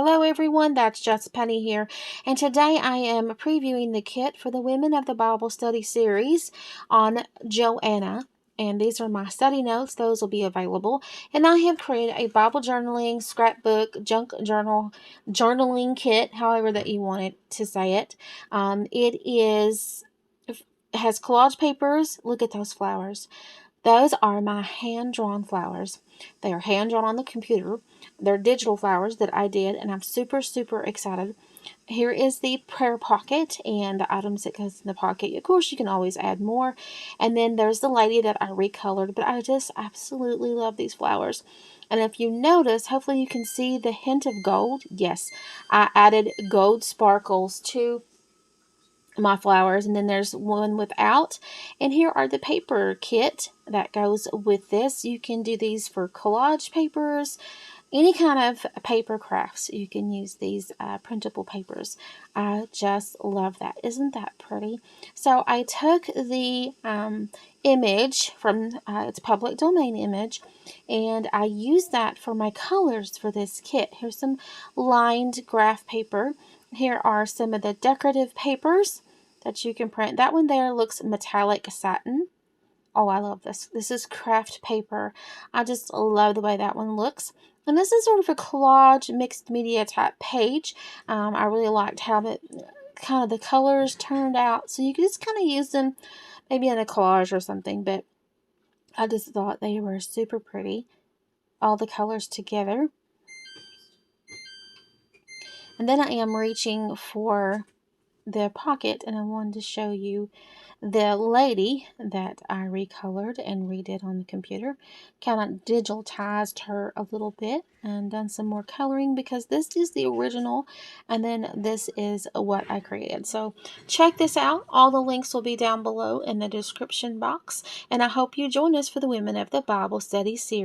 Hello everyone, that's Just Penny here, and today I am previewing the kit for the Women of the Bible Study series on Joanna, and these are my study notes. Those will be available, and I have created a Bible journaling, scrapbook, junk journal, journaling kit, however that you want it to say it. It has collage papers. Look at those flowers. Those are my hand-drawn flowers. They are hand-drawn on the computer. They're digital flowers that I did, and I'm super, super excited. Here is the prayer pocket and the items that goes in the pocket. Of course, you can always add more. And then there's the lady that I recolored, but I just absolutely love these flowers. And if you notice, hopefully you can see the hint of gold. Yes, I added gold sparkles to my flowers, and then there's one without, and here are the paper kit that goes with this. You can do these for collage papers, any kind of paper crafts. You can use these printable papers. I just love that. Isn't that pretty? So I took the image from its public domain image, and I used that for my colors for this kit. Here's some lined graph paper. Here are some of the decorative papers that you can print. That one there looks metallic satin. Oh, I love this. This is craft paper. I just love the way that one looks. And this is sort of a collage mixed media type page. I really liked how the colors turned out. So you can just kind of use them maybe in a collage or something. But I just thought they were super pretty. All the colors together. And then I am reaching for the pocket, and I wanted to show you the lady that I recolored and redid on the computer. Kind of digitized her a little bit and done some more coloring, because this is the original and then this is what I created. So check this out. All the links will be down below in the description box, and I hope you join us for the Women of the Bible Study series.